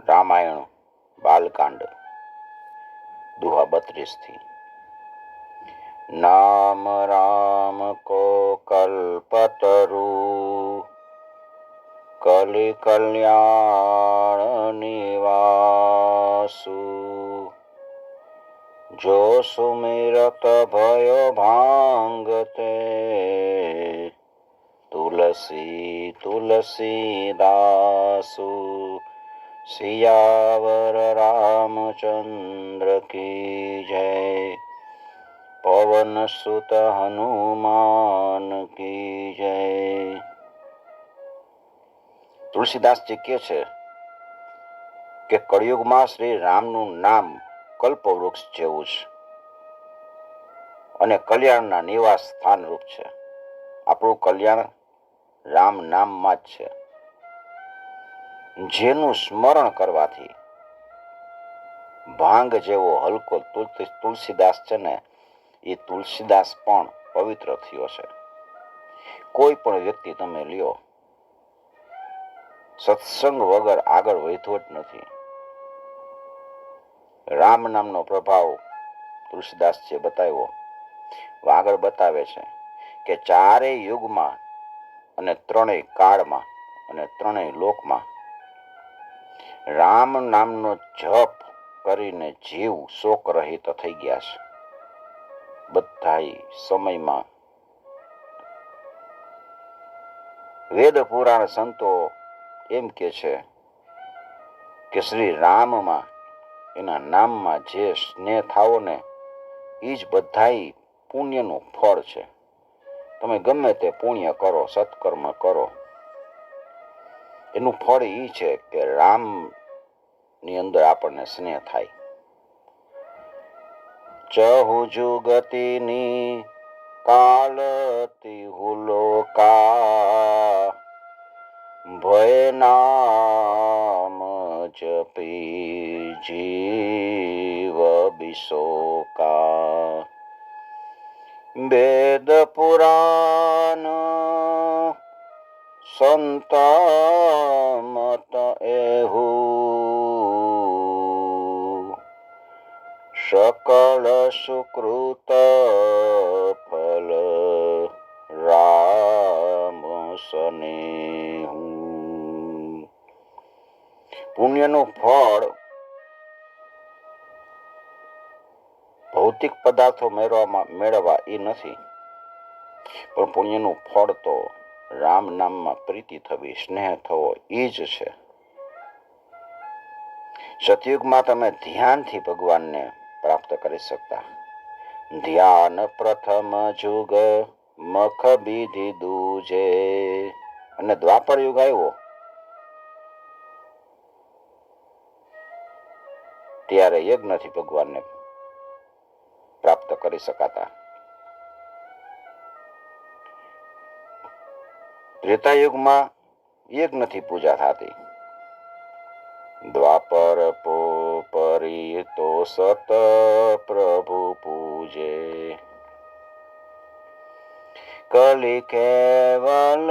રામાયણ બાલકાંડ દુહા 32 નામ રામ કો કલ્પતરુ કલિ કલ્યાણ નિવાસુ જો સુમિરત ભયો ભાંગતે તુલસી તુલસીદાસુ સિયાવર રામચંદ્ર કી જય પવન સુત હનુમાન કી જય। તુલસીદાસજી કહે છે કે કળિયુગમાં શ્રી રામનું નામ કલ્પવૃક્ષ જેવું છે અને કલ્યાણના નિવાસ સ્થાન રૂપ છે। આપણું કલ્યાણ રામ નામમાં જ છે, જેનું સ્મરણ કરવાથી ભાંગ જેવો હલકો તુલસીદાસ છે ને એ તુલસીદાસ પણ પવિત્ર થયો છે। કોઈ પણ વ્યક્તિ તમે લ્યો, સત્સંગ વગર આગળ વધ્યો જ નથી। રામ નામનો પ્રભાવ તુલસીદાસજીએ બતાવ્યો, આગળ બતાવે છે કે ચારેય યુગમાં અને ત્રણેય કાળમાં અને ત્રણેય લોકમાં રામ નામનો જપ કરીને જીવ શોક રહિત થઈ ગયા છે। બધા સમયમાં વેદ પુરાણ સંતો એમ કે છે કે શ્રી રામમાં એના નામમાં જે સ્નેહ થાવો ને એ જ બધા પુણ્યનું ફળ છે। તમે ગમે તે પુણ્ય કરો, સત્કર્મ કરો, એનું ફળ એ છે કે રામ ની અંદર આપણને સ્નેહ થાય। ચહુ જુગતિની કાલતી હુલોકા ભય નામ જપી જીવ બિશોકા વેદ પુરાણ સંત મત એહુ सकल सुकृत फल राम स्नेहु। પુણ્યનું ફળ ભૌતિક પદાર્થો મેળવવા એ નથી, પણ પુણ્યનું ફળ તો રામ નામમાં પ્રીતિ થવી, સ્નેહ થવો એ જ છે। સતયુગમાં તમે ધ્યાનથી ભગવાનને પ્રાપ્ત કરી શકતા। ધ્યાન પ્રથમ જુગ મખ બીધિ દૂજે, અને દ્વાપર યુગ આવ્યો ત્યારે યજ્ઞથી ભગવાનને પ્રાપ્ત કરી શકાતા। ત્રેતા યુગમાં યજ્ઞથી પૂજા થતી। દ્વાપર પરી તો સત પ્રભુ પૂજે, કલિ કેવલ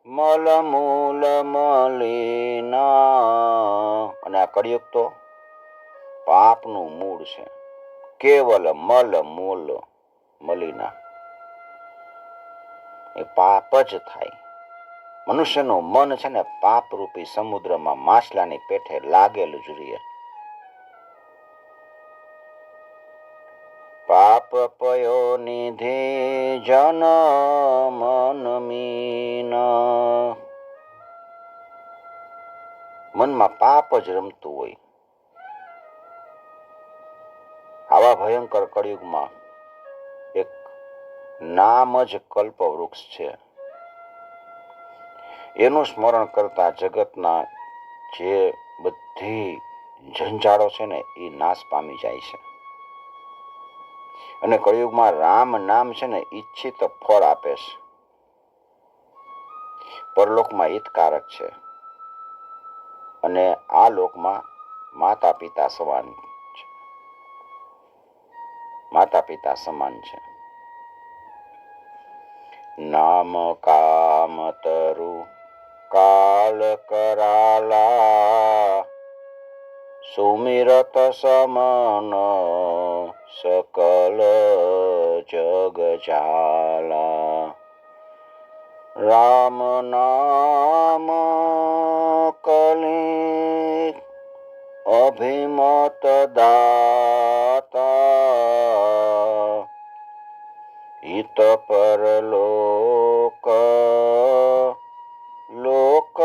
મલ મૂલ મલિના, અને આ કળિયુગ તો પાપનું મૂળ છે। કેવલ મલ મૂલ મલિના, એ પાપ જ થાય। મનુષ્યનું મન છે ને પાપરૂપી સમુદ્રમાં માછલાની પેઠે લાગેલું જ રહે। પાપ પયો નિધિ જન મન મીન, મનમાં પાપ જ રમતું હોય। આવા ભયંકર કળિયુગમાં એક નામ જ કલ્પવૃક્ષ છે, એનું સ્મરણ કરતા જગતના જે બધી ઝંઝાળો છે ને એ નાશ પામી જાય છે। અને કળિયુગમાં રામ નામ છે ને ઈચ્છિત ફળ આપે છે, પરલોકમાં હિતકારક છે, અને આ લોકમાં માતા પિતા સમાન છે, માતા પિતા સમાન છે। નામ કામ તરુ કાલ કરાલા સુમિરત સમન સકલ જગ જાલા રામ નામ કલી અભિમત દાતા હિત પરલોક લોક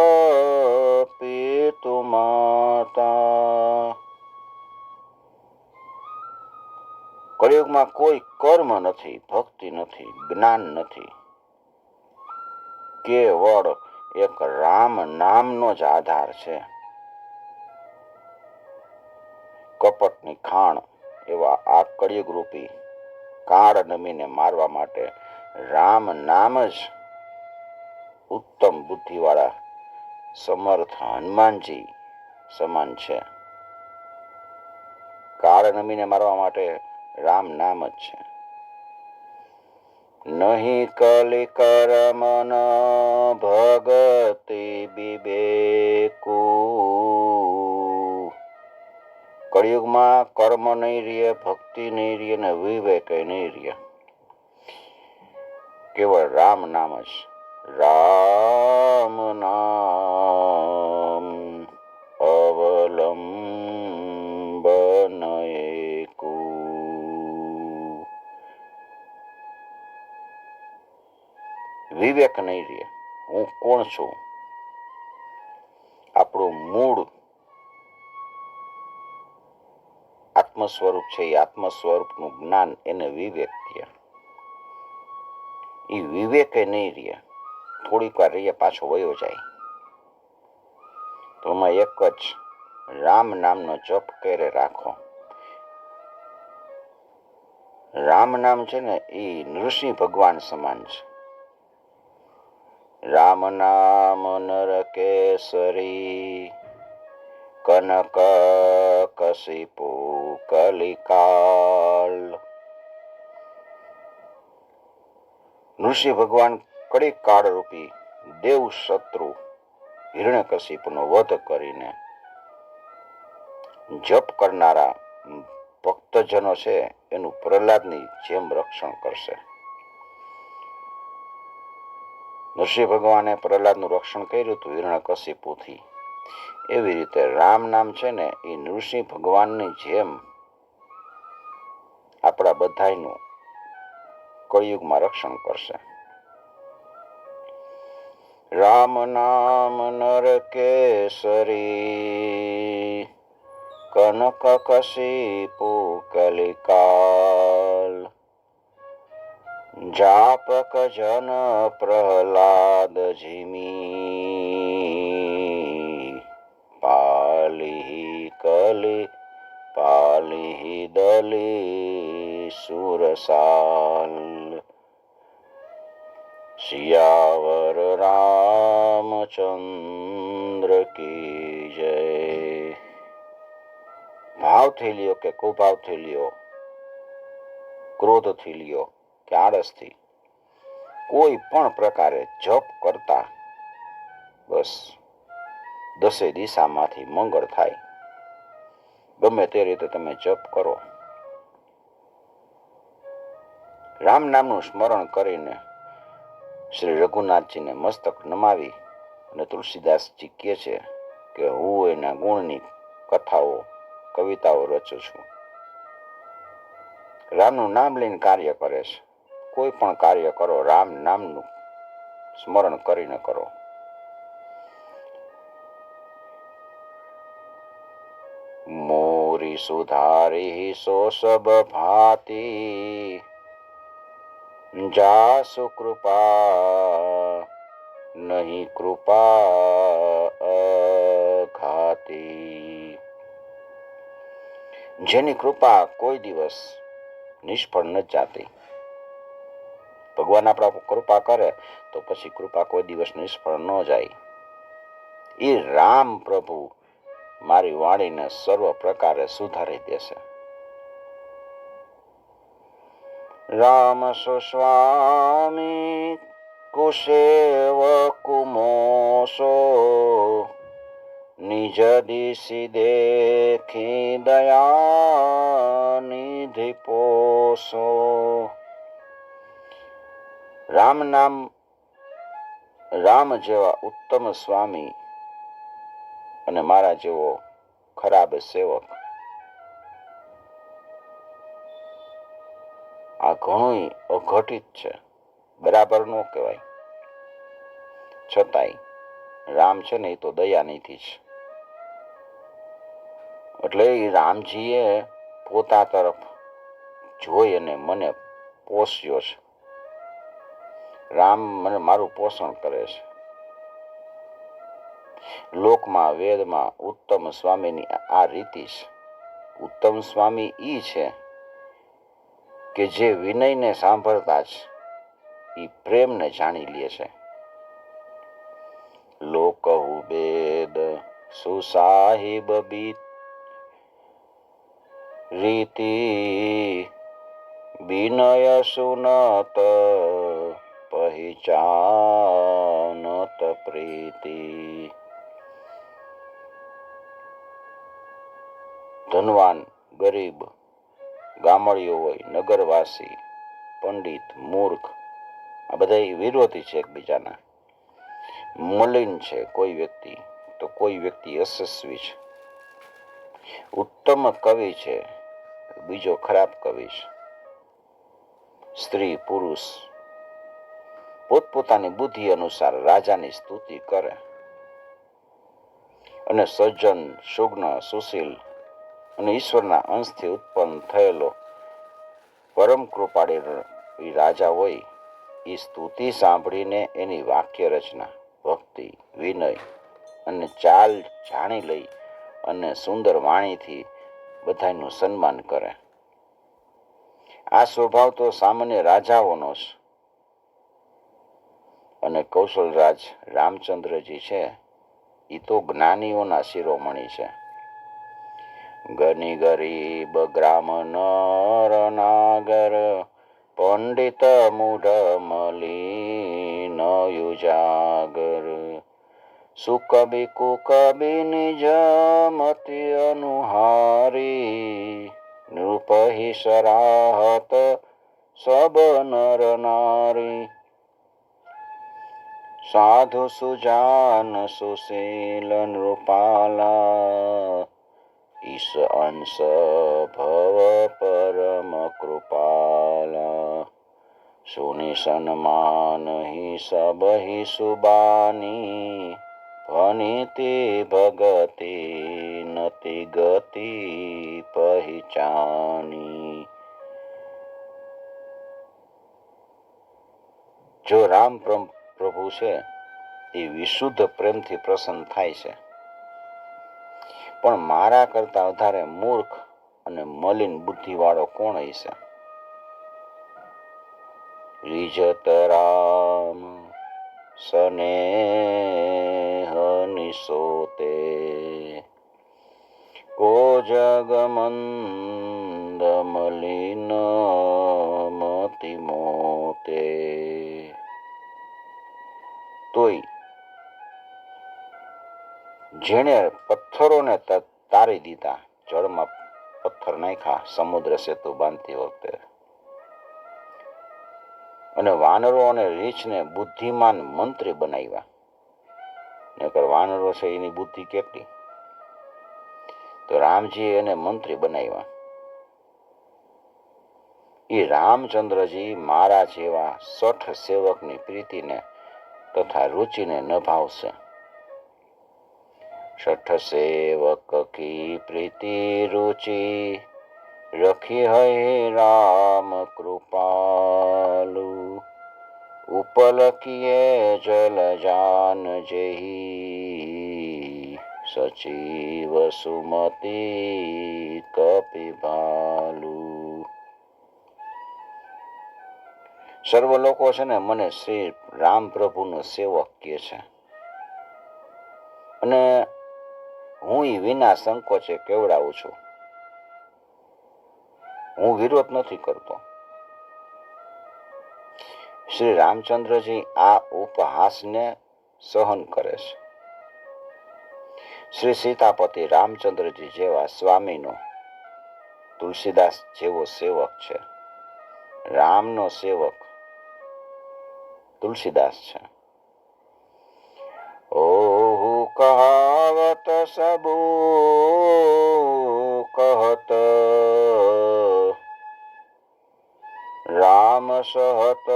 પિતુ માતા. કળિયુગમાં કોઈ કર્મ નથી, ભક્તિ નથી, જ્ઞાન નથી. કેવળ એક રામ નામનો જ આધાર છે. કપટની ખાણ એવા આ કળિયુગ રૂપી કાળ નમીને મારવા માટે રામ નામ જ ઉત્તમ બુદ્ધિવાળા સમર્થ હનુમાનજી સમાન છે. કાળ નમીને મારવા માટે રામ નામ જ છે. નહીં કલી કરમન ભગતિ વિવેકુ. કળિયુગમાં કર્મ નહીં રહે, ભક્તિ નહીં રહે ને વિવેક નહીં રહે. કેવળ રામ નામ જ. રામ નામ અવલંબન એકુ. વિવેક નહીં રહે. હું કોણ છું? આપણું મૂળ આત્મ સ્વરૂપ છે. એ આત્મ સ્વરૂપનું જ્ઞાન એને વિવેક કહે. એ વિવેક નહીં રહે. થોડીક વાર રહીએ પાછો વયો જાય. તો એમાં એક જ રામ નામનો જપ કરે રાખો. રામ નામ છે ને એ નૃસિંહ ભગવાન સમાન છે. રામ નામ નર કેસરી કનક કશિપુ કલિકાલ. નૃસિંહ ભગવાન કળિક કાળ રૂપી દેવ શત્રુ હિરણ્યકશિપુનો વધ કરીને જપ કરનારા ભક્તજનો છે એનું પ્રહલાદની જેમ રક્ષણ કરશે. નૃસિંહ ભગવાને પ્રહલાદનું રક્ષણ કર્યું હતું હિરણ્યકશિપુથી. એવી રીતે રામ નામ છે ને એ નૃસિંહ ભગવાનની જેમ આપણા બધાયનું કળિયુગમાં રક્ષણ કરશે. રામ નામ નર કેસરી કનક કશિપુ કલિકાલ. જાપક જન પ્રહલાદ જીમી પાલી કલી પાલી દલી સુરસાલ. સિયાવર રામચંદ્ર કી જય. ભાવથી લ્યો કે કુભાવથી લ્યો, ક્રોધથી લ્યો કે આળસથી, કોઈ પણ પ્રકારે જપ કરતા બસ 10 દિશામાંથી મંગળ થાય. ગમે તે રીતે તમે જપ કરો. રામ નામનું સ્મરણ કરીને શ્રી રઘુનાથજીને મસ્તક નમાવી અને તુલસીદાસજી કહે છે કે હું એના ગુણની કથાઓ કવિતાઓ રચું છું. રામનું નામ લઈને કાર્ય કરે છે. કોઈ પણ કાર્ય કરો રામ નામનું સ્મરણ કરીને કરો. મોરી સુધારી સોસબ ભાતી જાસુ કૃપા નહીં કૃપા ઘાતી. જેની કૃપા કોઈ દિવસ નિષ્ફળ ન જાતી. ભગવાન આપણા કૃપા કરે તો પછી કૃપા કોઈ દિવસ નિષ્ફળ ન જાય. એ રામ પ્રભુ મારી વાણીને સર્વ પ્રકારે સુધારી દેશે. રામ સુસ્વામી કુશેવ કુમોસો નિજ દિશી દેખી દયા નિધિ પોસો. રામ નામ રામ જેવા ઉત્તમ સ્વામી અને મારા જેવો ખરાબ સેવક, આ ઘણું અઘટિત છે, બરાબર ન કહેવાય. છતાંય રામ છે ને એ તો દયાનિધિ છે. એટલે એ રામજીએ પોતા તરફ જોઈ અને મને પોષ્યો છે. રામ મને મારું પોષણ કરે છે. લોકમાં વેદમાં ઉત્તમ સ્વામીની આ રીતિ છે. ઉત્તમ સ્વામી ઈ છે કે જે વિનયને સાંભળતા જ એ પ્રેમને જાણી લે છે. લોકહુ વેદ સુસાહિબ બીત રીતિ વિનય સુનત પહેચાનત પ્રીતિ. ધનવાન ગરીબ, ગામડિયો હોય, નગરવાસી, પંડિત, મૂર્ખ, આ બધા વિરોધી છે એકબીજાના. મલિન છે કોઈ વ્યક્તિ તો કોઈ વ્યક્તિ યશસ્વી છે. ઉત્તમ કવિ છે, બીજો ખરાબ કવિ છે. સ્ત્રી પુરુષ પોતપોતાની બુદ્ધિ અનુસાર રાજાની સ્તુતિ કરે અને સજ્જન, સુગ્ન, સુશીલ અને ઈશ્વરના અંશથી ઉત્પન્ન થયેલો પરમ કૃપાળી રાજા હોય એ સ્તુતિ સાંભળીને એની વાક્ય રચના, ભક્તિ, વિનય અને ચાલ જાણી લઈ અને સુંદર વાણીથી બધાનું સન્માન કરે. આ સ્વભાવ તો સામાન્ય રાજાઓનો છે. અને કૌશલરાજ રામચંદ્રજી છે એ તો જ્ઞાનીઓના શિરોમણી છે. ગની ગરીબ ગ્રામ નર નાગર પંડિત મૂઢ મલિન યુજાગર સુકબી કુકબી નિજ મતિ અનુહારી નૃપહિ સરાહત સબ નર નારી સાધુ સુજાન સુશીલ નૃપાલા ઈશ અંશ ભવ પરમ કૃપાલા સુનિ સન્માન હિ સબ હિ સુબાની ભનિતિ ભગતિ નતિ ગતિ પહેચાની. જો રામ પ્રભુ છે એ વિશુદ્ધ પ્રેમથી પ્રસન્ન થાય છે, પણ મારા કરતા વધારે મૂર્ખ અને મલિન બુદ્ધિવાળો કોણ હશે? રીજત રામ સ્નેહ નિસોતે કો જગમંદ મલિન મતિ મોતે. તોય જેણે પથ્થરોને તારી દીધા, જળમાં પથ્થર નાખ્યા સમુદ્ર સેતુ બાંધતી વખતે, અને વાનરો અને રીછને બુદ્ધિમાન મંત્રી બનાવ્યા, નકર વાનરો છે એની બુદ્ધિ કેટલી, તો રામજી એને મંત્રી બનાવ્યા. એ રામચંદ્રજી મારા જેવા સઠ સેવકની પ્રીતિને તથા રુચિને નભાવશે. સઠ સેવક કી પ્રીતિ રુચિ રખી હૈ રામ કૃપાલુ ઉપલ કિયે જલ જાન જેહી સચીવ સુમતિ કપિભાલુ. સર્વ લોકો છે ને મને શ્રી રામ પ્રભુનો સેવક કહે છે, અને હું એ વિના સંકોચે કેવડાવું છું. હું વિરોધ નથી કરતો. શ્રી રામચંદ્રજી આ ઉપહાસને સહન કરે છે. શ્રી સીતાપતિ રામચંદ્રજી જેવા સ્વામીનો તુલસીદાસ જેવો સેવક છે. રામનો સેવક તુલસીદાસ છે. ઓહુ કહાવત સબુ કહત, રામ સહત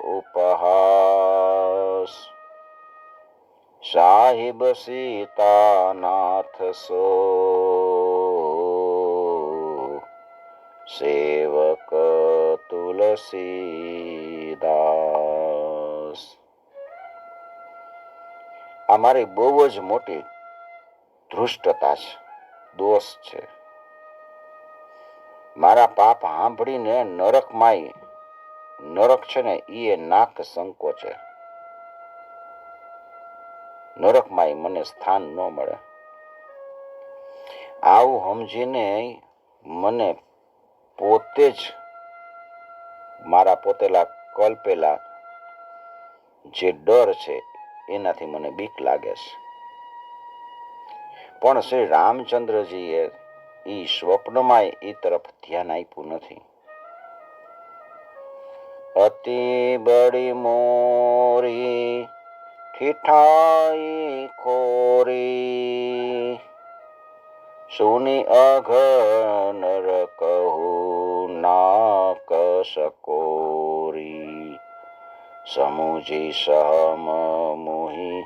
ઉપહાસ, સાહિબ સીતાનાથ સો, સેવક તુલસીદાસ. આ મારી બહુ જ મોટી ધૃષ્ટતા છે, દોષ છે. મારા પાપ સાંભળીને નરકમાંય, નરક છે ને એ નાક સંકોચે, નરકમાંય મને સ્થાન ન મળે. આવું સમજીને મને પોતે જ મારા પોતેલા કલ્પેલા જે ડર છે એનાથી મને બીક લાગે છે. પણ શ્રી રામચંદ્રજીએ ઈ સ્વપ્નમાં એ તરફ ધ્યાન આપ્યું નથી. અતિ બડી મોરી ઠીઠાઈ ખોરી, સુની અઘનર કહું નાક સકોરી, સમુજી સહમ મુહી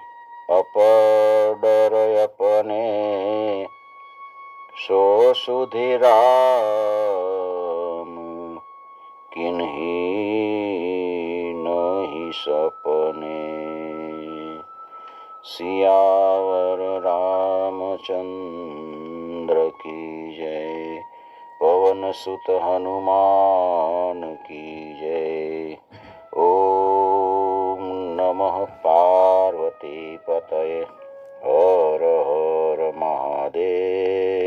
અપડર અપને, સો સુધી રામ કિન્હી નહીં સપને. સિયાવર રામચંદ્ર કી જય, પવન સુત હનુમાન કી જય. ઓમ નમઃ પાર્વતી પતये, હર હર મહાદેવ.